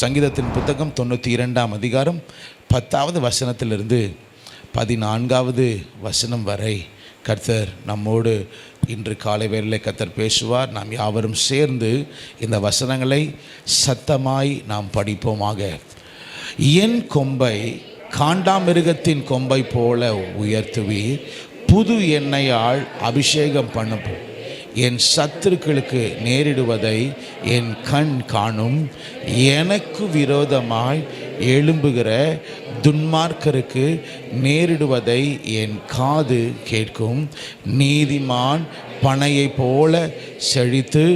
சங்கீதத்தின் புத்தகம் 92ஆம் அதிகாரம் 10வது வசனத்திலிருந்து 14வது வசனம் வரை கர்த்தர் நம்மோடு இன்று காலை வேளையிலே கர்த்தர் பேசுவார். நாம் யாவரும் சேர்ந்து இந்த வசனங்களை சத்தமாய் நாம் படிப்போமாக. என் கொம்பை காண்டாமிருகத்தின் கொம்பை போல உயர்த்துவீர், புது எண்ணெயால் அபிஷேகம் பண்ணுவோம். என் சத்துருக்களுக்கு நேரிடுவதை என் கண் காணும். எனக்கு விரோதமாய் எழும்புகிற துன்மார்க்கருக்கு நேரிடுவதை என் காது கேட்கும். நீதிமான் பனையை போல செழித்து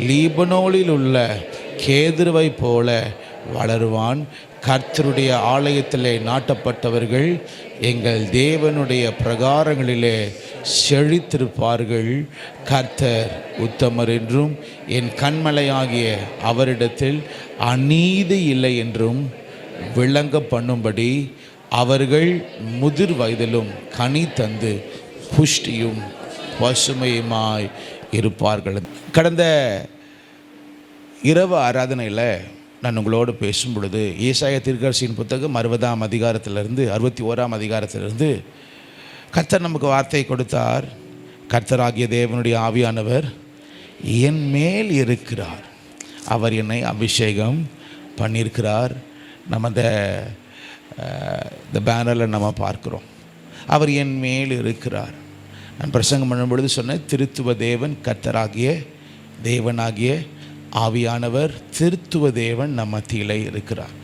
லீபனோனில் உள்ள கேதுருவை போல வளருவான். கர்த்தருடைய ஆலயத்திலே நாட்டப்பட்டவர்கள் எங்கள் தேவனுடைய பிரகாரங்களிலே செழித்திருப்பார்கள். கர்த்தர் உத்தமர் என்றும் என் கண்மலையாகிய அவரிடத்தில் அநீதி இல்லை என்றும் விளங்க பண்ணும்படி அவர்கள் முதிர் வயதிலும் கனி தந்து புஷ்டியும் பசுமையுமாய் இருப்பார்கள். கடந்த இரவு ஆராதனையில் நான் உங்களோடு பேசும் பொழுது ஏசாயா தீர்க்கதரிசியின் புத்தகம் 60ஆம் அதிகாரத்திலிருந்து 61ஆம் அதிகாரத்திலிருந்து கர்த்தர் நமக்கு வார்த்தை கொடுத்தார். கர்த்தராகிய தேவனுடைய ஆவியானவர் என் மேல் இருக்கிறார், அவர் என்னை அபிஷேகம் பண்ணியிருக்கிறார். நம்ம இந்த பேனரில் நம்ம பார்க்குறோம், அவர் என் மேல் இருக்கிறார். நான் பிரசங்கம் பண்ணும் பொழுது சொன்னேன், திருத்துவ தேவன் கர்த்தராகிய தேவனாகிய ஆவியானவர் திருத்துவ தேவன் நம்ம மத்தியிலே இருக்கிறார்.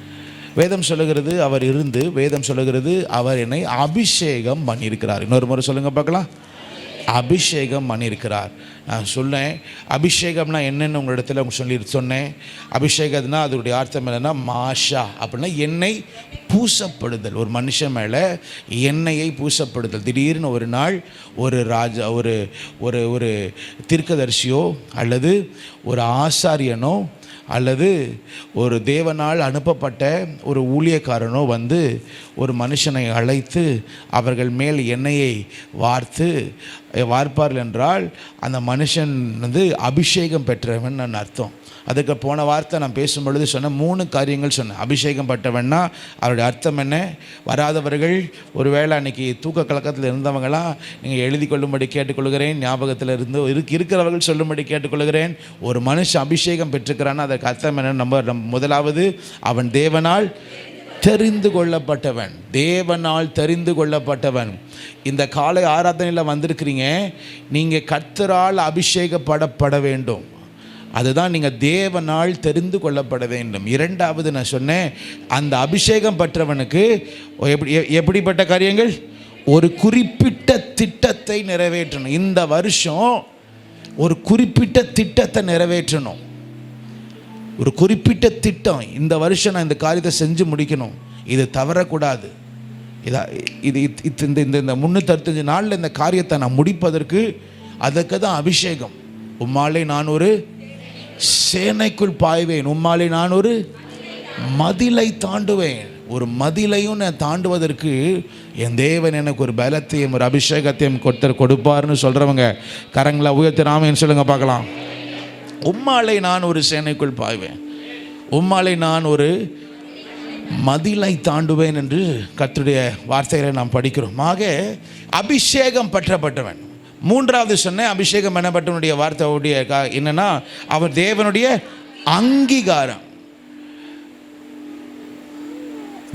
வேதம் சொல்லுகிறது அவர் இருந்து, வேதம் சொல்லுகிறது அவர் என்னை அபிஷேகம் பண்ணியிருக்கிறார். இன்னொரு முறை சொல்லுங்க பார்க்கலாம். அபிஷேகம் பண்ணியிருக்கிறார். நான் சொன்னேன் அபிஷேகம்னா என்னென்னு உங்களிடத்தில் சொன்னேன். அபிஷேகம்னா அதோடைய அர்த்தம் என்னென்னா மாஷா அப்படின்னா எண்ணெய் பூசப்படுதல். ஒரு மனுஷன் மேலே எண்ணெயை பூசப்படுதல். திடீர்னு ஒரு நாள் ஒரு ராஜா ஒரு ஒரு ஒரு தீர்க்கதரிசியோ அல்லது ஒரு ஆசாரியனோ அல்லது ஒரு தேவனால் அனுப்பப்பட்ட ஒரு ஊழியக்காரனோ வந்து ஒரு மனுஷனை அழைத்து அவர்கள் மேல் எண்ணெயை வார்ப்பார்கள் என்றால் அந்த மனுஷன் வந்து அபிஷேகம் பெற்றவன் அர்த்தம். அதுக்கு போன வார்த்தை நான் பேசும்பொழுது சொன்ன 3 காரியங்கள் சொன்னேன். அபிஷேகம் பெற்றவன்னா அவருடைய அர்த்தம் என்ன? வராதவர்கள் ஒருவேளை அன்றைக்கி தூக்க கலக்கத்தில் இருந்தவங்களாம் நீங்கள் எழுதி கொள்ளும்படி கேட்டுக்கொள்கிறேன். ஞாபகத்தில் இருந்து இருக்கிறவர்கள் சொல்லும்படி கேட்டுக்கொள்கிறேன். ஒரு மனுஷன் அபிஷேகம் பெற்றுக்கிறான்னா அதற்கு அர்த்தம் என்ன? நம்ம முதலாவது அவன் தேவனால் தெரிந்து கொள்ளப்பட்டவன். தேவனால் தெரிந்து கொள்ளப்பட்டவன். இந்த காலை ஆராதனையில் வந்திருக்கிறீங்க, நீங்கள் கர்த்தரால் அபிஷேகப்பட வேண்டும். அதுதான் நீங்கள் தேவனால் தெரிந்து கொள்ளப்பட வேண்டும். இரண்டாவது நான் சொன்னேன், அந்த அபிஷேகம் பெற்றவனுக்கு எப்படிப்பட்ட காரியங்கள்? ஒரு குறிப்பிட்ட திட்டத்தை நிறைவேற்றணும். இந்த வருஷம் ஒரு குறிப்பிட்ட திட்டத்தை நிறைவேற்றணும். ஒரு குறிப்பிட்ட திட்டம், இந்த வருஷம் நான் இந்த காரியத்தை செஞ்சு முடிக்கணும், இது தவறக்கூடாது. இது இந்த 365 நாளில் இந்த காரியத்தை நான் முடிப்பதற்கு அதற்கு தான் அபிஷேகம். உம்மாலே நான் ஒரு சேனைக்குள் பாய்வேன், உம்மாலே நான் ஒரு மதிலை தாண்டுவேன். ஒரு மதிலையும் நான் தாண்டுவதற்கு என் தேவன் எனக்கு ஒரு பலத்தையும் ஒரு அபிஷேகத்தையும் கொடுப்பார்னு சொல்கிறவங்க கரங்களை உயர்த்தி ராமேன்னு சொல்லுங்க பார்க்கலாம். உம்மாலே நான் ஒரு சேனைக்குள் பாய்வேன், உம்மாலே நான் ஒரு மதிலை தாண்டுவேன் என்று கர்த்தருடைய வார்த்தைகளை நாம் படிக்கிறோம். ஆக அபிஷேகம் பெற்றப்பட்டவன். மூன்றாவது சொன்னேன், அபிஷேகம் பண்ணப்பட்டவனுடைய வார்த்தையுடைய என்னன்னா அவர் தேவனுடைய அங்கீகாரம்.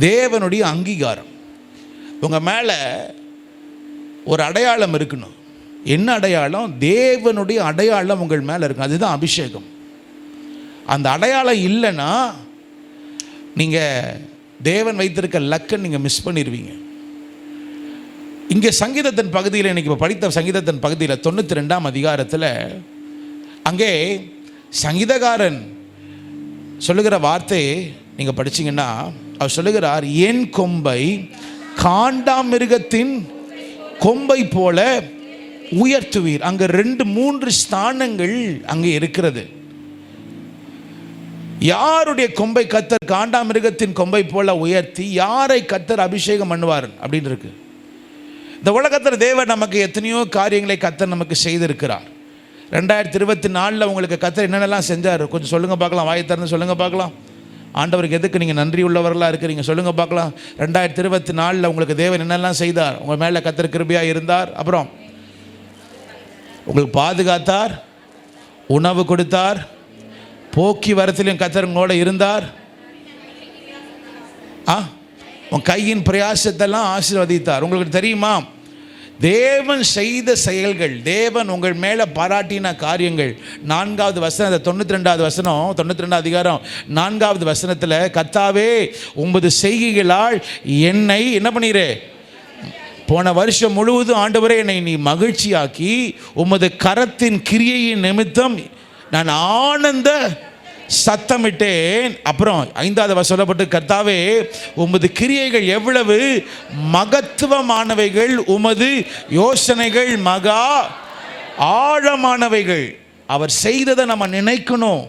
தேவனுடைய அங்கீகாரம். உங்கள் மேலே ஒரு அடையாளம் இருக்கணும். என்ன அடையாளம்? தேவனுடைய அடையாளம் உங்கள் மேலே இருக்கும். அதுதான் அபிஷேகம். அந்த அடையாளம் இல்லைன்னா நீங்கள் தேவன் வைத்திருக்க லக்கை நீங்கள் மிஸ் பண்ணிடுவீங்க. இங்கே சங்கீதத்தின் பகுதியில் இன்றைக்கி இப்போ படித்த சங்கீதத்தின் பகுதியில் 92ஆம் அதிகாரத்தில் அங்கே சங்கீதக்காரன் சொல்லுகிற வார்த்தையை நீங்கள் படிச்சிங்கன்னா அவர் சொல்லுகிறார், என் கொம்பை காண்டாமிருகத்தின் கொம்பை போல உயர்த்துவீர். அங்கே 2-3 ஸ்தானங்கள் அங்கே இருக்கிறது. யாருடைய கொம்பை கர்த்தர் காண்டாமிருகத்தின் கொம்பை போல உயர்த்தி யாரை கர்த்தர் அபிஷேகம் பண்ணுவார் அப்படின்னு இருக்கு. இந்த உலகத்தில் தேவன் நமக்கு எத்தனையோ காரியங்களை கர்த்தர் நமக்கு செய்திருக்கிறார். 2024 உங்களுக்கு கர்த்தர் என்னென்னலாம் செஞ்சார் கொஞ்சம் சொல்லுங்கள் பார்க்கலாம். வாயை திறந்து சொல்லுங்கள் பார்க்கலாம். ஆண்டவருக்கு எதுக்கு நீங்கள் நன்றி உள்ளவர்களாக இருக்கிறீங்க சொல்லுங்கள் பார்க்கலாம். 2024 உங்களுக்கு தேவன் என்னெல்லாம் செய்தார்? உங்கள் மேலே கர்த்தர் கிருபையாக இருந்தார், அப்புறம் உங்களுக்கு பாதுகாத்தார், உணவு கொடுத்தார், போக்குவரத்திலும் கர்த்தர் உங்களோட இருந்தார், உன் கையின் பிரயாசத்தெல்லாம் ஆசீர்வதித்தார். உங்களுக்கு தெரியுமா, தேவன் செய்த செயல்கள், தேவன் உங்கள் மேலே பாராட்டின காரியங்கள். 4வது வசனம், 92வது வசனம், 92 அதிகாரம் 4வது வசனத்தில், கர்த்தாவே உமது செய்கைகளால் என்னை என்ன பண்ணிரு, போன வருஷம் முழுவதும் ஆண்டவரே என்னை நீ மகிழ்ச்சியாக்கி உமது கரத்தின் கிரியையின் நிமித்தம் நான் ஆனந்த சத்தமிட்டேன். அப்புறம் 5வது வசனம் சொல்லப்பட்டு, கர்த்தாவே உமது கிரியைகள் எவ்வளவு மகத்துவமானவைகள், உமது யோசனைகள் மகா ஆழமானவைகள். அவர் செய்ததை நம்ம நினைக்கணும்,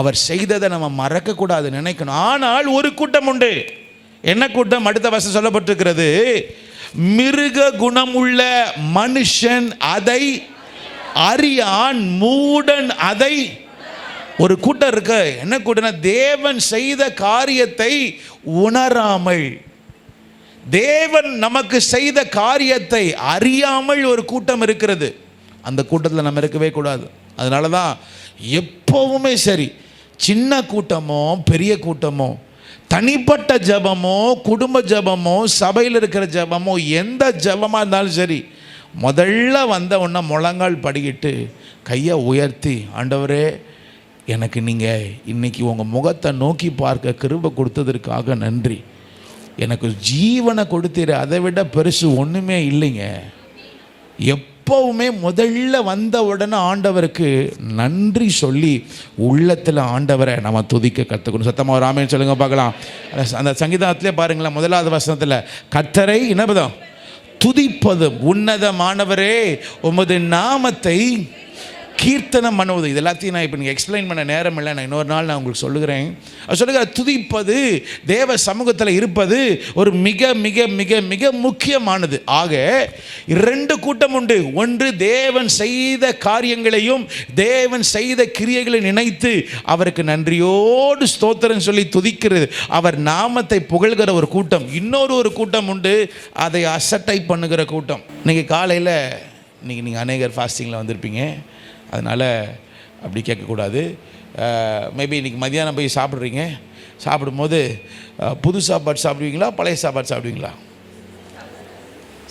அவர் செய்ததை நம்ம மறக்கக்கூடாது, நினைக்கணும். ஆனால் ஒரு கூட்டம் உண்டு. என்ன கூட்டம்? அடுத்த வசனம் சொல்லப்பட்டிருக்கிறது, மிருக குணமுள்ள மனுஷன் அதை அறியான், மூடன் அதை. ஒரு கூட்டம் இருக்கு. என்ன கூட்டம்? தேவன் செய்த காரியத்தை உணராமல், தேவன் நமக்கு செய்த காரியத்தை அறியாமல் ஒரு கூட்டம் இருக்கிறது. அந்த கூட்டத்தில் நம்ம இருக்கவே கூடாது. அதனால தான் எப்பவுமே சரி, சின்ன கூட்டமோ பெரிய கூட்டமோ, தனிப்பட்ட ஜபமோ குடும்ப ஜபமோ சபையில் இருக்கிற ஜபமோ, எந்த ஜபமாக இருந்தாலும் சரி, முதல்ல வந்த உடனே முழங்கால் படிக்கிட்டு கையை உயர்த்தி, ஆண்டவரே எனக்கு நீங்கள் இன்றைக்கி உங்கள் முகத்தை நோக்கி பார்க்க கிருபை கொடுத்ததற்காக நன்றி, எனக்கு ஜீவனை கொடுத்தீர், அதை விட பெருசு ஒன்றுமே இல்லைங்க. எப்போவுமே முதல்ல வந்த உடனே ஆண்டவருக்கு நன்றி சொல்லி உள்ளத்தில் ஆண்டவரை நம்ம துதிக்க கற்றுக்கணும். சத்தமாக ஒரு ஆமென் சொல்லுங்க பார்க்கலாம். அந்த சங்கீதத்திலே பாருங்களேன், 1வது வசனத்தில், கர்த்தரை என்னபதம் துதிப்பதும் உன்னதமானவரே உமது நாமத்தை கீர்த்தனம் பண்ணுவது. இது எல்லாத்தையும் நான் இப்போ நீங்கள் எக்ஸ்பிளைன் பண்ண நேரம் இல்லை, நான் இன்னொரு நாள் நான் உங்களுக்கு சொல்லுகிறேன். சொல்லுகிற துதிப்பது, தேவ சமூகத்தில் இருப்பது ஒரு மிக மிக மிக மிக முக்கியமானது. ஆக 2 கூட்டம் உண்டு. ஒன்று, தேவன் செய்த காரியங்களையும் தேவன் செய்த கிரியைகளை நினைத்து அவருக்கு நன்றியோடு ஸ்தோத்திரம் சொல்லி துதிக்கிறது, அவர் நாமத்தை புகழ்கிற ஒரு கூட்டம். இன்னொரு கூட்டம் உண்டு, அதை அசட்டை பண்ணுகிற கூட்டம். இன்றைக்கி காலையில் நீங்கள் அநேகர் ஃபாஸ்டிங்கில் வந்திருப்பீங்க, அதனால் அப்படி கேட்கக்கூடாது. மேபி இன்றைக்கி மதியானம் போய் சாப்பிட்றீங்க, சாப்பிடும்போது புது சாப்பாடு சாப்பிடுவீங்களா பழைய சாப்பாடு சாப்பிடுவீங்களா?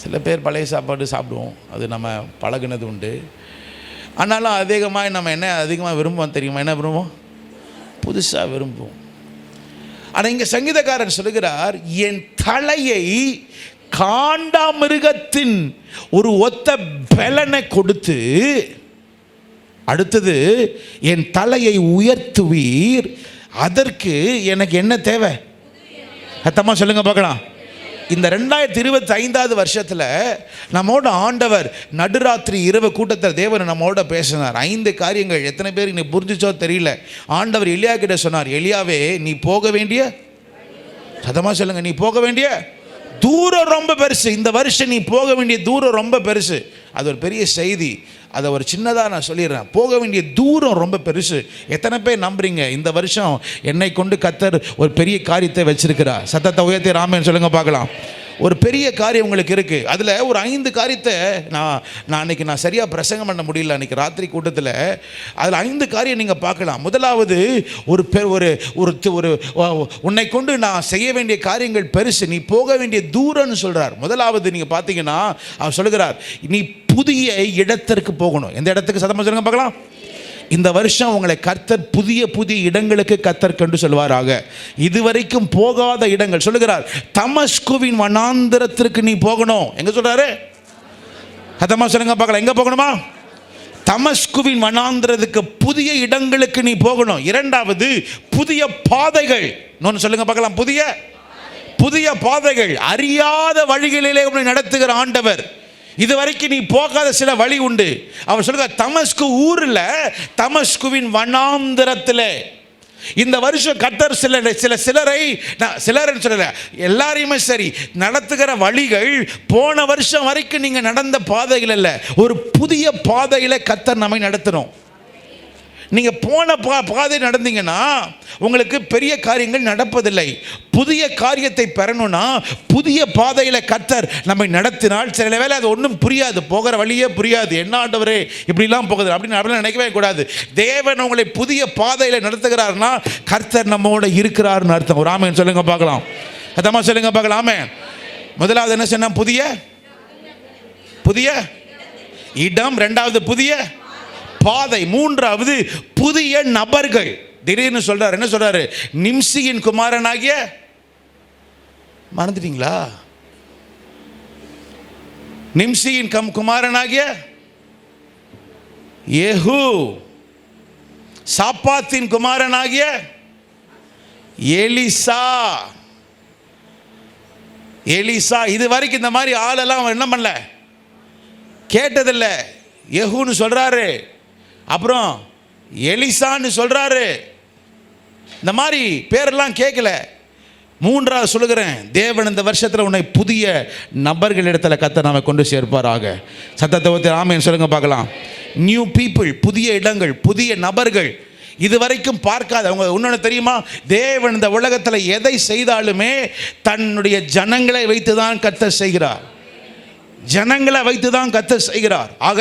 சில பேர் பழைய சாப்பாடு சாப்பிடுவோம், அது நம்ம பழகுனது உண்டு. ஆனாலும் அதிகமாக நம்ம என்ன அதிகமாக விரும்புவோம் தெரியுமா? என்ன விரும்புவோம்? புதுசாக விரும்புவோம். ஆனால் இங்கே சங்கீதக்காரன் சொல்லுகிறார், என் தலையை காண்டாமிருகத்தின் ஒரு ஒத்த பலனை கொடுத்து, அடுத்தது என் தலையை உயர்த்துவீர், அதற்கு எனக்கு என்ன தேவை? சத்தமா சொல்லுங்க பார்க்கலாம். இந்த 2025வது வருஷத்தில் நம்மோட ஆண்டவர் நடுராத்திரி இரவு கூட்டத்தில் தேவன் நம்மோட பேசினார். 5 காரியங்கள். எத்தனை பேர் இன்னைக்கு புரிஞ்சிச்சோ தெரியல. ஆண்டவர் எலியா கிட்ட சொன்னார், எலியாவே நீ போக வேண்டிய, சத்தமா சொல்லுங்க, நீ போக வேண்டிய தூரம் ரொம்ப பெருசு. இந்த வருஷம் நீ போக வேண்டிய தூரம் ரொம்ப பெருசு. அது ஒரு பெரிய செய்தி. அதை ஒரு சின்னதாக நான் சொல்லிடுறேன். போக வேண்டிய தூரம் ரொம்ப பெருசு. எத்தனை பேர் நம்புறீங்க இந்த வருஷம் என்னை கொண்டு கர்த்தர் ஒரு பெரிய காரியத்தை வச்சிருக்கிறார்? சத்தத்தை உயர்த்தி ராமன் சொல்லுங்க பார்க்கலாம். ஒரு பெரிய காரியம் உங்களுக்கு இருக்குது. அதில் ஒரு 5 காரியத்தை நான் அன்றைக்கி சரியாக பிரசங்கம் பண்ண முடியல அன்றைக்கி ராத்திரி கூட்டத்தில். அதில் 5 காரியம் நீங்கள் பார்க்கலாம். முதலாவது, ஒரு உன்னை கொண்டு நான் செய்ய வேண்டிய காரியங்கள் பெருசு, நீ போக வேண்டிய தூரம்னு சொல்கிறார். முதலாவது நீங்கள் பார்த்தீங்கன்னா அவர் சொல்லுகிறார், நீ புதிய இடத்திற்கு போகணும். எந்த இடத்துக்கு? சத்தமாக சொல்லுங்க பார்க்கலாம். இந்த வருஷம் உங்களை கர்த்தர் புதிய புதிய இடங்களுக்கு கர்த்தர் கொண்டு செல்வாராக. இதுவரைக்கும் போகாத இடங்கள் சொல்லுகிறார். தமஸ்குவின் வனாந்திரத்திற்கு நீ போகணும். எங்க சொல்றாரு? சத்தமா சொல்லுங்க பார்க்கலாம். எங்க போகணுமா? தமஸ்குவின் வனாந்திரத்துக்கு, புதிய இடங்களுக்கு நீ போகணும். இரண்டாவது, புதிய பாதைகள். இன்னொன்று சொல்லுங்க பார்க்கலாம். புதிய பாதைகள். அறியாத வழிகளிலே உன்னை நடத்துகிற ஆண்டவர். இதுவரைக்கும் நீ போகாத சில வழி உண்டு. அவர் சொல்லுங்க, தமஸ்கு ஊரில், தமஸ்குவின் வனாந்திரத்தில் இந்த வருஷம் கர்த்தர் சிலரை சொல்லல, எல்லாரையுமே சரி நடத்துகிற வழிகள் போன வருஷம் வரைக்கும் நீங்க நடந்த பாதைகள் அல்ல, ஒரு புதிய பாதையில கர்த்தர் நம்மை நடத்தணும். நீங்கள் போன பாதை நடந்தீங்கன்னா உங்களுக்கு பெரிய காரியங்கள் நடப்பதில்லை. புதிய காரியத்தை பெறணும்னா புதிய பாதையில் கர்த்தர் நம்மை நடத்தினால் சில வேளை அது ஒன்றும் புரியாது, போகிற வழியே புரியாது. என்ன ஆண்டவரே இப்படிலாம் போகுது அப்படின்னு நினைக்கவே கூடாது. தேவன் உங்களை புதிய பாதையில் நடத்துகிறார்னா கர்த்தர் நம்மோட இருக்கிறார்னு அர்த்தம். ஒரு ஆமென் சொல்லுங்க பார்க்கலாம். அதமா சொல்லுங்க பார்க்கலாம். ஆமென். முதலாவது என்ன சொன்னா? புதிய இடம். இரண்டாவது புதிய பாதை. மூன்றாவது புதிய நபர்கள். திடீர்னு சொல்றாரு, என்ன சொல்றாரு? நிம்சியின் குமாரனாகிய, மறந்துட்டீங்களா? நிம்சியின் குமாரனாகிய யெகூ, சாப்பாத்தின் குமாரனாகிய எலிசா. இது வரைக்கும் இந்த மாதிரி ஆளெல்லாம் என்ன பண்ணல, கேட்டதில்லை. யெகூன்னு சொல்றாரு, அப்புறம் எலிசான்னு சொல்றாரு. இந்த மாதிரி பேரெல்லாம் கேட்கல. மூன்றாவது சொல்லுகிறேன், தேவன் இந்த வருஷத்தில் உன்னை புதிய நபர்கள் இடத்துல கர்த்தர் நாம கொண்டு சேர்ப்பாராக. சத்தத்தை ஊத்தி ஆமென் சொல்லுங்க பார்க்கலாம். நியூ பீப்புள், புதிய இடங்கள், புதிய நபர்கள், இதுவரைக்கும் பார்க்காத. அவங்க இன்னொன்று தெரியுமா? தேவன் இந்த உலகத்தில் எதை செய்தாலுமே தன்னுடைய ஜனங்களை வைத்து தான் கர்த்தர் செய்கிறார். ஜனங்களை வைத்து தான் கர்த்தர் செய்கிறார். ஆக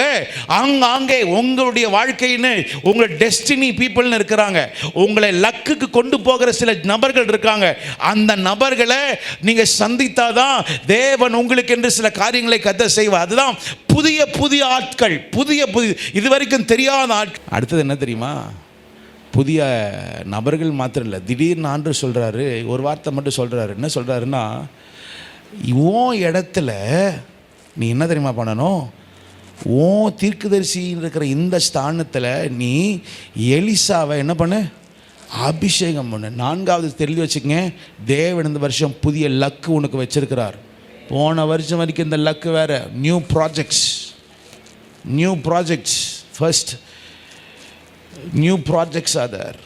அங்கே உங்களுடைய வாழ்க்கைன்னு உங்கள் டெஸ்டினி பீப்புள்னு இருக்கிறாங்க. உங்களை லக்குக்கு கொண்டு போகிற சில நபர்கள் இருக்காங்க. அந்த நபர்களை நீங்கள் சந்தித்தாதான் தேவன் உங்களுக்கு என்று சில காரியங்களை கர்த்தர் செய்வார். அதுதான் புதிய ஆட்கள், புதிய இதுவரைக்கும் தெரியாத ஆட்கள். அடுத்தது என்ன தெரியுமா? புதிய நபர்கள் மாத்திரம் இல்லை, திடீர்னு ஆண்டு சொல்கிறாரு, ஒரு வார்த்தை மட்டும் சொல்கிறாரு. என்ன சொல்கிறாருன்னா, உன் இடத்துல நீ என்ன தெரியுமா பண்ணணும்? உன் தீர்க்கதரிசின்னு இருக்கிற இந்த ஸ்தானத்தில் நீ எலிசாவை என்ன பண்ணு? அபிஷேகம் பண்ணு. நான்காவது தெரிஞ்சு வச்சுக்கங்க, தேவன் இந்த வருஷம் புதிய லக்கு உனக்கு வச்சிருக்கிறார். போன வருஷம் வரைக்கும் இந்த லக்கு வேற. New projects first. New projects other.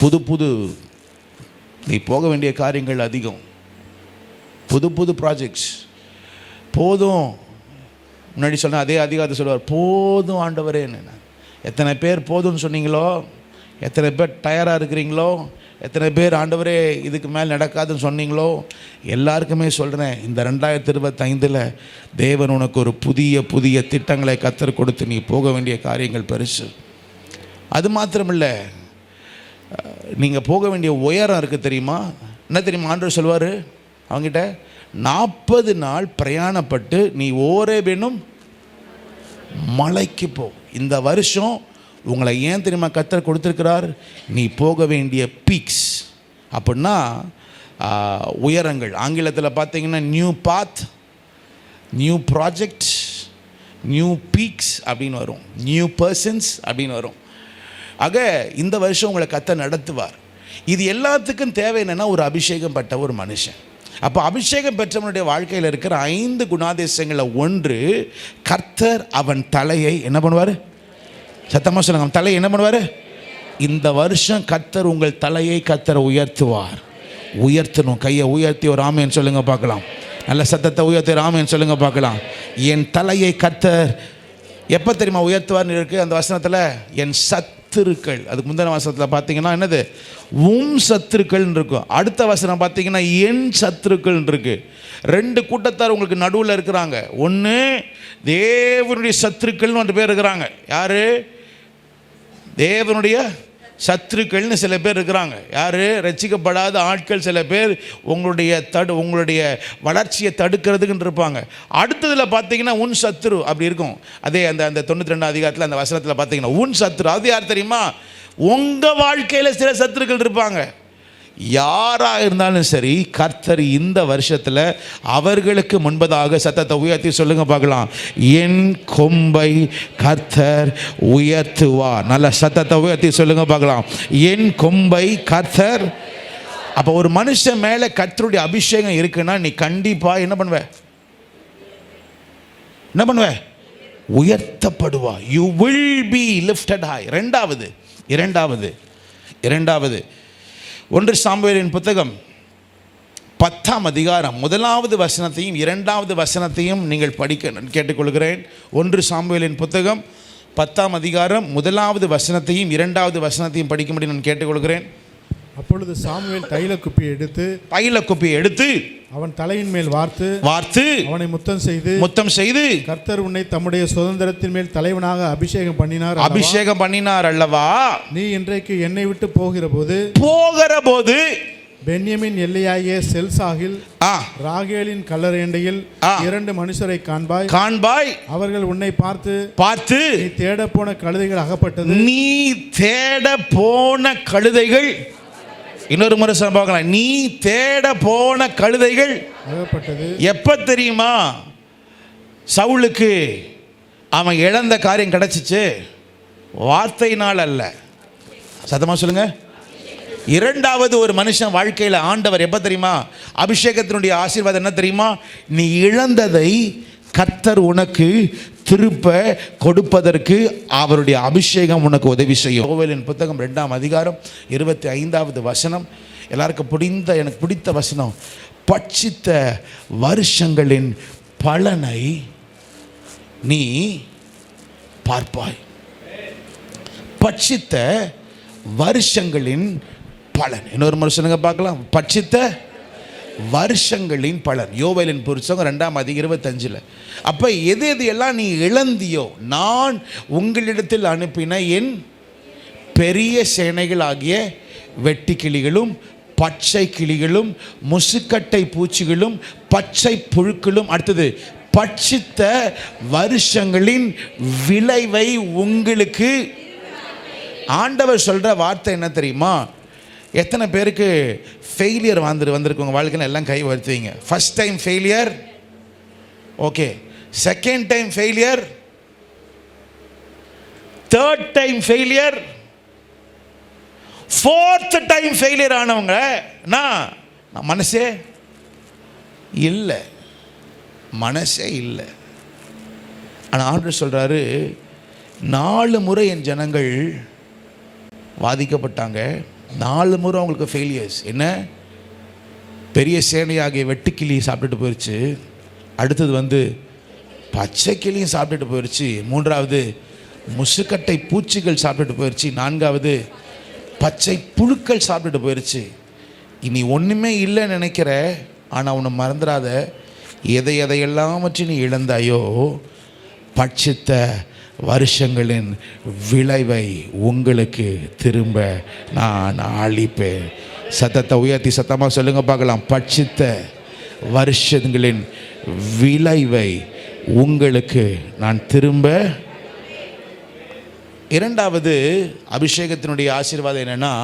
புது நீ போக வேண்டிய காரியங்கள் அதிகம். புது ப்ராஜெக்ட்ஸ். போதும். முன்னாடி சொன்ன அதே அதிகாரத்தை சொல்லுவார், போதும் ஆண்டவரே. எத்தனை பேர் போதும்னு சொன்னீங்களோ, எத்தனை பேர் டயராக இருக்கிறீங்களோ, எத்தனை பேர் ஆண்டவரே இதுக்கு மேலே நடக்காதுன்னு சொன்னீங்களோ, எல்லாருக்குமே சொல்கிறேன், இந்த 2025 தேவன் உனக்கு ஒரு புதிய திட்டங்களை கர்த்தர் கொடுத்து நீ போக வேண்டிய காரியங்கள் பெருசு. அது மாத்திரமில்லை, நீங்கள் போக வேண்டிய உயரம் இருக்குது தெரியுமா? என்ன தெரியுமா ஆண்டவர் சொல்வார் அவங்ககிட்ட? 40 நாள் பிரயாணப்பட்டு நீ ஓரேபேனும் மலைக்கு போ. இந்த வருஷம் உங்களை ஏன் தெரியுமா கர்த்தர் கொடுத்துருக்கிறார்? நீ போக வேண்டிய பீக்ஸ். அப்படின்னா உயரங்கள். ஆங்கிலத்தில் பார்த்தீங்கன்னா new path, new project, new peaks அப்படின்னு வரும். நியூ பர்சன்ஸ் அப்படின்னு வரும். ஆக இந்த வருஷம் உங்களை கர்த்தர் நடத்துவார். இது எல்லாத்துக்கும் தேவை என்னென்னா ஒரு அபிஷேகம் பட்ட ஒரு மனுஷன். அப்போ அபிஷேகம் பெற்றவனுடைய வாழ்க்கையில் இருக்கிற 5 குணாதிசயங்களில் ஒன்று, கர்த்தர் அவன் தலையை என்ன பண்ணுவார்? சத்தமாக சொல்லுங்க, அவன் தலையை என்ன பண்ணுவார்? இந்த வருஷம் கர்த்தர் உங்கள் தலையை கர்த்தர் உயர்த்துவார். உயர்த்தணும். கையை உயர்த்தி ஒரு ஆமென் சொல்லுங்க பார்க்கலாம். நல்ல சத்தத்தை உயர்த்தி ஒரு ஆமென் சொல்லுங்க பார்க்கலாம். என் தலையை கர்த்தர் எப்போ தெரியுமா உயர்த்துவார்னு இருக்குது அந்த வசனத்தில்? என் சத்துருக்கள். அதுக்கு முந்தின வசனத்தில் பார்த்தீங்கன்னா என்னது? சத்துருக்கள் இருக்கும். அடுத்த வசனம் பார்த்தீங்கன்னா என் சத்துருக்கள் இருக்கு. 2 கூட்டத்தார் உங்களுக்கு நடுவில் இருக்கிறாங்க. ஒன்று தேவனுடைய சத்துருக்கள்னு 2 பேர் இருக்கிறாங்க. யாரு? தேவனுடைய சத்துருக்கள்னு சில பேர் இருக்கிறாங்க. யார்? ரட்சிக்கப்படாத ஆட்கள் சில பேர் உங்களுடைய வளர்ச்சியை தடுக்கிறதுக்குன்னு இருப்பாங்க. அடுத்ததில் பார்த்தீங்கன்னா உன் சத்துரு அப்படி இருக்கும். அதே அந்த 92 அதிகாரத்தில் அந்த வசனத்தில் பார்த்தீங்கன்னா உன் சத்துரு. அது யார் தெரியுமா? உங்கள் வாழ்க்கையில் சில சத்துருக்கள் இருப்பாங்க. யாராக இருந்தாலும் சரி, கர்த்தர் இந்த வருஷத்தில் அவர்களுக்கு முன்பதாக சத்தத்தை உயர்த்தி சொல்லுங்க பார்க்கலாம், என் கொம்பை கர்த்தர் உயர்த்துவார். நல்ல சத்தத்தை உயர்த்தி சொல்லுங்க பார்க்கலாம், என் கொம்பை கர்த்தர். அப்போ ஒரு மனுஷன் மேலே கர்த்தருடைய அபிஷேகம் இருக்குன்னா நீ கண்டிப்பாக என்ன பண்ணுவ? உயர்த்தப்படுவா. You will be lifted high. இரண்டாவது 1 சாமுவேலின் புத்தகம் 10ஆம் அதிகாரம் 1வது வசனத்தையும் 2வது வசனத்தையும் நீங்கள் படிக்க கேட்டுக்கொள்கிறேன். 1 சாமுவேலின் புத்தகம் 10ஆம் அதிகாரம் 1வது வசனத்தையும் 2வது வசனத்தையும் படிக்கும்படி நான் கேட்டுக்கொள்கிறேன். அப்பொழுது சாமுவேல் தைல குப்பியை எடுத்து அவன் தலையின் மேல் வார்த்து அவனை முத்தம் செய்து கர்த்தர் உன்னை தம்முடைய சுதந்திரத்தின் மேல் தலைவனாக அபிஷேகம் பண்ணினார் அல்லவா? நீ இன்றைக்கு என்னை விட்டு போகிற போது பென்யமின் எல்லையாகிய செல்சாகில் ராகேலின் கல்லறையண்டையில் 2 மனுஷரை காண்பாய். அவர்கள் உன்னை பார்த்து நீ தேட போன கழுதைகள் அகப்பட்டது. இன்னொரு முறை பார்க்கலாம். நீ தேட போன கழுதைகள் அகப்பட்டது. எப்ப தெரியுமா சவுலுக்கு அவன் இழந்த காரியம் கிடைச்சிச்சு? வார்த்தையினால் அல்ல. சத்தமா சொல்லுங்க. 2வது ஒரு மனுஷன் வாழ்க்கையில் ஆண்டவர் எப்ப தெரியுமா அபிஷேகத்தினுடைய ஆசீர்வாதம் என்ன தெரியுமா? நீ இழந்ததை கர்த்தர் உனக்கு திருப்ப கொடுப்பதற்கு அவருடைய அபிஷேகம் உனக்கு உதவி செய்யும். யோவேலின் புத்தகம் 2ஆம் அதிகாரம் 25வது வசனம் எல்லாருக்கும் எனக்கு பிடித்த வசனம். பட்சித்த வருஷங்களின் பலனை நீ பார்ப்பாய். பட்சித்த வருஷங்களின் பலன். இன்னொரு மனுஷனுங்க பார்க்கலாம். பட்சித்த வருஷங்களின் பலன். யோவேலின் புத்தகம் 2ஆம் அதிகாரம் 25. அப்ப எது எல்லாம் நீ இழந்தியோ நான் உங்களிடத்தில் அனுப்பின என் பெரிய சேனைகள் ஆகிய வெட்டி கிளிகளும் பச்சை கிளிகளும் முசுக்கட்டை பூச்சிகளும் பச்சை புழுக்களும், அடுத்தது பட்சித்த வருஷங்களின் விளைவை உங்களுக்கு. ஆண்டவர் சொல்ற வார்த்தை என்ன தெரியுமா? எத்தனை பேருக்கு ஃபெயிலியர் வந்திருக்குங்க வாழ்க்கையில்? எல்லாம் கை வருத்துவீங்க. First time failure, okay. Second time failure, third time failure, fourth time failure ஆனவங்க நான் மனசே இல்லை. ஆனால் ஆண்டவர் சொல்றாரு 4 முறை என் ஜனங்கள் வாதிக்கப்பட்டாங்க. 4 முறை அவங்களுக்கு ஃபெயிலியர்ஸ். என்ன? பெரிய சேனையாகிய வெட்டுக்கிளி சாப்பிட்டுட்டு போயிடுச்சு. அடுத்தது பச்சை கிளியும் சாப்பிட்டுட்டு போயிடுச்சு. 3வது முசுக்கட்டை பூச்சிகள் சாப்பிட்டுட்டு போயிடுச்சு. 4வது பச்சை புழுக்கள் சாப்பிட்டுட்டு போயிடுச்சு. இனி ஒன்றுமே இல்லைன்னு நினைக்கிற. ஆனால் உன்னை மறந்துடாத, எதையெல்லாம் நீ இழந்தாயோ பட்சித்த வருஷங்களின் விளைவை உங்களுக்கு திரும்ப நான் அளிப்பேன். சத்தத்தை உயர்த்தி சத்தமாக சொல்லுங்க பார்க்கலாம். பட்சித்த வருஷங்களின் விளைவை உங்களுக்கு நான் திரும்ப. 2வது அபிஷேகத்தினுடைய ஆசீர்வாதம் என்னன்னா,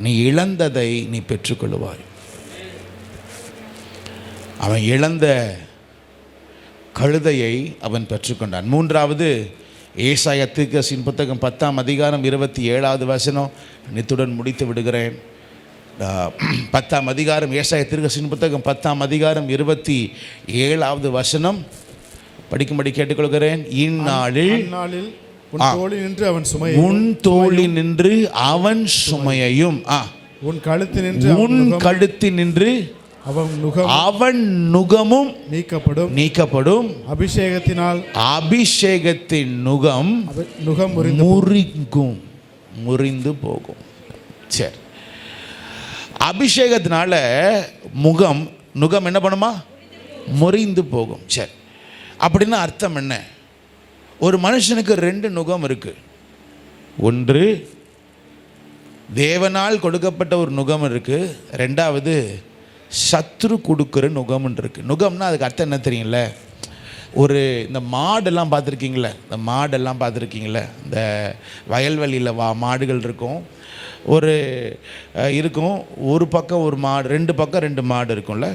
நீ இழந்ததை நீ பெற்றுக்கொள்வாய். அவன் இழந்த கழுதையை அவன் பெற்றுக்கொண்டான். 3வது ஏசாயா தீர்க்கதரிசியின் புத்தகம் 10ஆம் அதிகாரம் 27வது வசனம். நித்துடன் முடித்து விடுகிறேன். 10ஆம் அதிகாரம் ஏசாயா தீர்க்கதரிசியின் புத்தகம் 10ஆம் அதிகாரம் 27வது வசனம் படிக்கும்படி கேட்டுக்கொள்கிறேன். இந்நாளில் உன் தோளில் நின்று அவன் சுமையையும் உன் கழுத்தில் நின்று அவன் நுகமும் நீக்கப்படும். அபிஷேகத்தின் நுகம் முறிந்து போகும். சரி, அபிஷேகத்தினால நுகம் என்ன பண்ணுமா? முறிந்து போகும். சரி, அப்படின்னா அர்த்தம் என்ன? ஒரு மனுஷனுக்கு 2 நுகம் இருக்கு. ஒன்று தேவனால் கொடுக்கப்பட்ட ஒரு நுகம் இருக்கு. 2வது சத்ரு கொடுக்குற நுகம்னு இருக்கு. நுகம்னா அதுக்கு அர்த்தம் என்ன தெரியுங்கள? ஒரு இந்த மாடெல்லாம் பார்த்துருக்கீங்களே, இந்த வயல்வெளியில் மாடுகள் இருக்கும். ஒரு பக்கம் ஒரு மாடு, 2 பக்கம் 2 மாடு இருக்கும்ல.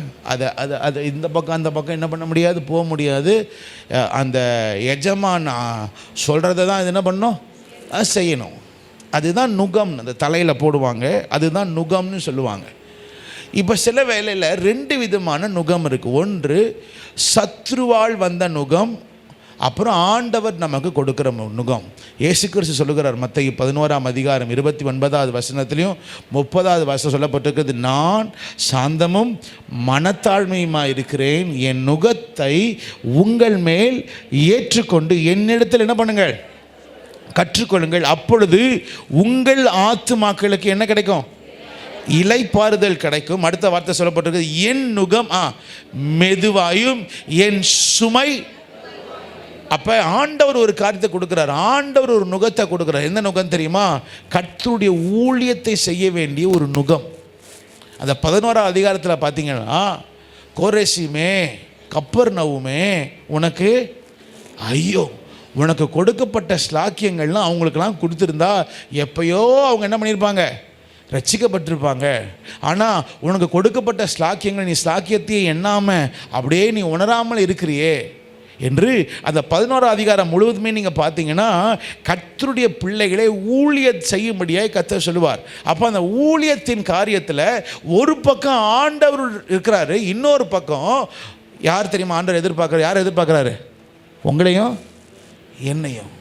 அதை இந்த பக்கம் அந்த பக்கம் என்ன பண்ண முடியாது, போக முடியாது. அந்த எஜமான் சொல்கிறத தான் இது என்ன பண்ணணும், அது செய்யணும். அதுதான் நுகம். அந்த தலையில் போடுவாங்க, அதுதான் நுகம்னு சொல்லுவாங்க. இப்போ சில வேளையில் 2 விதமான நுகம் இருக்குது. ஒன்று சத்ருவால் வந்த நுகம், அப்புறம் ஆண்டவர் நமக்கு கொடுக்குற நுகம். இயேசு கிறிஸ்து சொல்லுகிறார் மத்தேயு 11ஆம் அதிகாரம் 29வது வசனத்திலையும் 30வது வசனம் சொல்லப்பட்டிருக்கிறது. நான் சாந்தமும் மனத்தாழ்மையுமாக இருக்கிறேன், என் நுகத்தை உங்கள் மேல் ஏற்றுக்கொண்டு என்னிடத்தில் என்ன பண்ணுங்கள், கற்றுக்கொள்ளுங்கள், அப்பொழுது உங்கள் ஆத்துமாக்களுக்கு என்ன கிடைக்கும்? இளைப்பாறுதல் கிடைக்கும். அடுத்த வார்த்தை சொல்லப்பட்டிருக்கு, என் நுகம் மெதுவாயும் என் சுமை. அப்போ ஆண்டவர் ஒரு காரியத்தை கொடுக்குறார், ஆண்டவர் ஒரு நுகத்தை கொடுக்குறார். எந்த நுகம் தெரியுமா? கர்த்தருடைய ஊழியத்தை செய்ய வேண்டிய ஒரு நுகம். அந்த 11ஆம் அதிகாரத்தில் பார்த்தீங்கன்னா, கோரேசியுமே கப்பர்நவுமே உனக்கு ஐயோ, உனக்கு கொடுக்கப்பட்ட ஸ்லாக்கியங்கள்லாம் அவங்களுக்கெல்லாம் கொடுத்துருந்தா எப்பயோ அவங்க என்ன பண்ணியிருப்பாங்க? ரட்சிக்கப்பட்டிருப்பாங்க. ஆனால் உனக்கு கொடுக்கப்பட்ட ஸ்லாக்கியங்கள் நீ ஸ்லாக்கியத்தையே எண்ணாமல் அப்படியே நீ உணராமல் இருக்கிறியே என்று அந்த 11ஆம் அதிகாரம் முழுவதுமே நீங்கள் பார்த்தீங்கன்னா கர்த்தருடைய பிள்ளைகளை ஊழியம் செய்யும்படியாக கர்த்தர் சொல்லுவார். அப்போ அந்த ஊழியத்தின் காரியத்தில் ஒரு பக்கம் ஆண்டவர் இருக்கிறாரு, இன்னொரு பக்கம் யார் தெரியுமா ஆண்டவர் எதிர்பார்க்குறாரு? யார் எதிர்பார்க்குறாரு? உங்களையும் என்னையும்.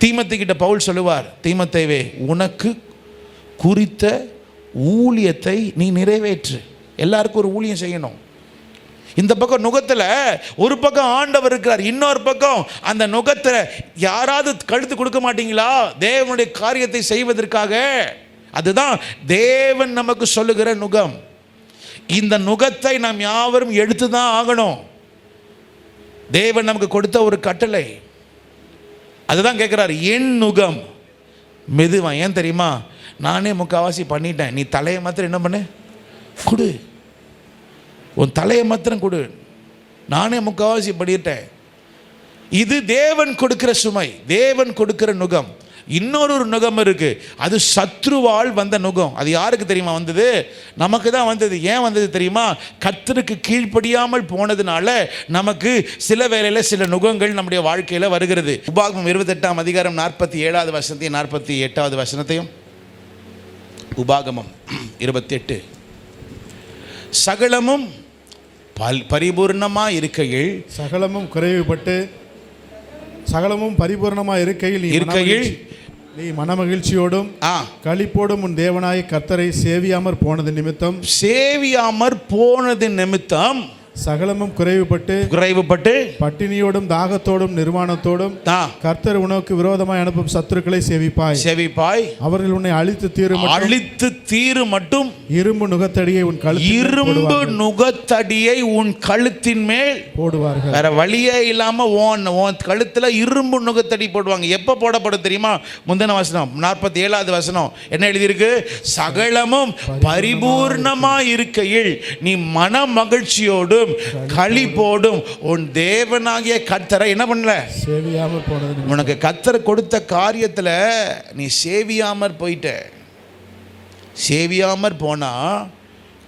தீமோத்தேயுக்கிட்ட பவுல் சொல்லுவார், தீமோத்தேயுவே, உனக்கு குறித்த ஊழியத்தை நீ நிறைவேற்று. எல்லாருக்கும் ஒரு ஊழியம் செய்யணும். இந்த பக்கம் நுகத்தில் ஒரு பக்கம் ஆண்டவர் இருக்கிறார், இன்னொரு பக்கம் அந்த நுகத்தில் யாராவது கழுத்து கொடுக்க மாட்டீங்களா தேவனுடைய காரியத்தை செய்வதற்காக? அதுதான் தேவன் நமக்கு சொல்லுகிற நுகம். இந்த நுகத்தை நாம் யாவரும் எடுத்து தான் ஆகணும். தேவன் நமக்கு கொடுத்த ஒரு கட்டளை. அதுதான் கேட்குறாரு, என் நுகம் மெதுவா. ஏன் தெரியுமா? நானே முக்கால்வாசி பண்ணிட்டேன், நீ தலையை மாத்திரம் என்ன பண்ணு, கொடு, உன் தலையை மாத்திரம் கொடு, நானே முக்கால்வாசி பண்ணிட்டேன். இது தேவன் கொடுக்கிற சுமை, தேவன் கொடுக்கிற நுகம். இன்னொரு நுகம் இருக்கு, அது சத்ருவால் வந்த நுகம். அது யாருக்கு தெரியுமா வந்தது? நமக்கு தான் வந்தது. ஏன் வந்தது தெரியுமா? கர்த்தருக்கு கீழ்ப்படியாமல் போனதுனால நமக்கு சில வேளையில் சில நுகங்கள் நம்முடைய வாழ்க்கையில் வருகிறது. உபாகமம் 28ஆம் அதிகாரம் 47வது வசனத்தையும் 48வது வசனத்தையும். உபாகமம் 28. சகலமும் பரிபூர்ணமாக இருக்கையில், சகலமும் குறைவுபட்டு சகலமும் பரிபூர்ணமாக இருக்கையில் நீ மனமகிழ்ச்சியோடும் களிப்போடும் உன் தேவனாய கர்த்தரை சேவியாமற் போனது நிமித்தம் சகலமும் குறைவுபட்டு பட்டினியோடும் தாகத்தோடும் நிர்வாணத்தோடும் கர்த்தர் உனக்கு விரோதமாய் அனுப்பும் சத்துருக்களை சேவிப்பாய். அவர்கள் உன்னை அழித்து தீரு மட்டும் இரும்பு நுகத்தடியை உன் கழுத்தின் மேல் போடுவார்கள். வேற வழியே இல்லாம உன் கழுத்துல இரும்பு நுகத்தடி போடுவாங்க. எப்ப போடப்படும் தெரியுமா? முந்தின வசனம் 47வது வசனம் என்ன எழுதியிருக்கு? சகலமும் பரிபூர்ணமா இருக்கையில் நீ மன மகிழ்ச்சியோடும் களிப்போடும் உன் தேவனாகிய கர்த்தரை என்ன பண்ணல? சேவியாமற் போனது. உனக்கு கர்த்தர் கொடுத்த காரியத்தில் நீ சேவியாமற் போயிட்ட. சேவியாமற் போனா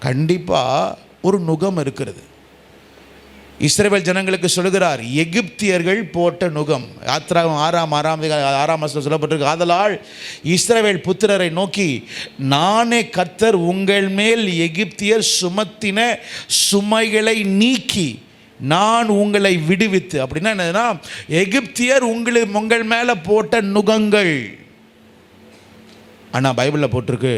கண்டிப்பா ஒரு நுகம் இருக்கிறது. இஸ்ரவேல் ஜனங்களுக்கு சொல்லுகிறார், எகிப்தியர்கள் போட்ட நுகம். யாத்திராகமம் 6ஆம் வசனம் சொல்லப்பட்டிருக்கு, ஆதலால் இஸ்ரவேல் புத்திரரை நோக்கி, நானே கர்த்தர் உங்கள் மேல் எகிப்தியர் சுமத்தின சுமைகளை நீக்கி நான் உங்களை விடுவித்து. அப்படின்னா என்னதுன்னா, எகிப்தியர் உங்கள் மேலே போட்ட நுகங்கள். ஆனால் பைபிளில் போட்டிருக்கு,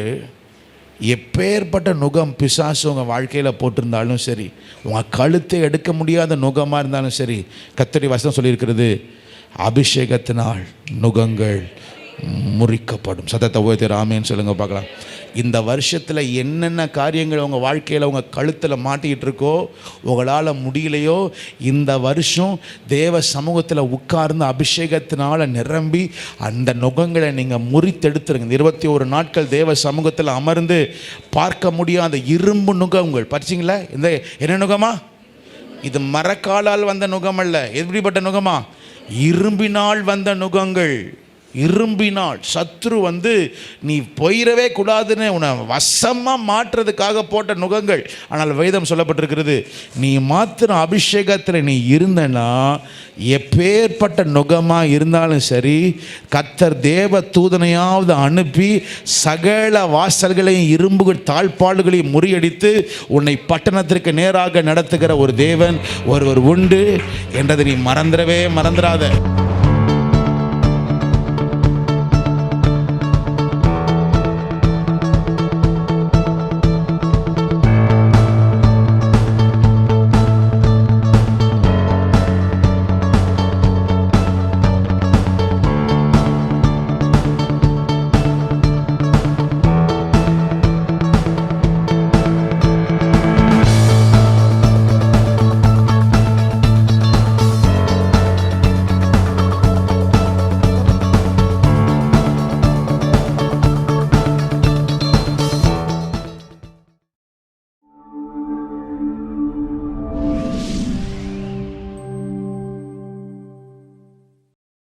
எப்பேற்பட்ட நுகம் பிசாசு உங்கள் வாழ்க்கையில் போட்டிருந்தாலும் சரி, உங்கள் கழுத்தை எடுக்க முடியாத நுகமாக இருந்தாலும் சரி, கர்த்தருடைய வசனம் சொல்லியிருக்கிறது, அபிஷேகத்தினால் நுகங்கள் முறிக்கப்படும். சத்தத்தை உயர்த்தி ஆமென் சொல்லுங்க பார்க்கலாம். இந்த வருஷத்தில் என்னென்ன காரியங்கள் உங்கள் வாழ்க்கையில் உங்கள் கழுத்தில் மாட்டிக்கிட்டு இருக்கோ, உங்களால் முடியலையோ, இந்த வருஷம் தேவ சமூகத்தில் உட்கார்ந்து அபிஷேகத்தினால் நிரம்பி அந்த நுகங்களை நீங்கள் முறித்தெடுத்துருங்க. 21 நாட்கள் தேவ சமூகத்தில் அமர்ந்து பார்க்க முடியாத இரும்பு நுகங்கள். படிச்சிங்களா? இந்த என்ன நுகமா? இது மரக்காலால் வந்த நுகம் அல்ல. எப்படிப்பட்ட நுகமா? இரும்பினால் வந்த நுகங்கள். இரும்பினால் சத்ரு நீ போயிடவே கூடாதுன்னு உன்னை வசமாக மாற்றுறதுக்காக போட்ட நுகங்கள். ஆனால் வேதம் சொல்லப்பட்டிருக்கிறது, நீ மாத்திரம் அபிஷேகத்தில் நீ இருந்தனா எப்பேற்பட்ட நுகமாக இருந்தாலும் சரி, கர்த்தர் தேவ தூதனையாவது அனுப்பி சகல வாசல்களையும் இரும்பு தாழ்பாடுகளையும் முறியடித்து உன்னை பட்டணத்திற்கு நேராக நடத்துகிற ஒரு தேவன் ஒருவர் உண்டு என்றதை நீ மறந்துடவே மறந்துடாத.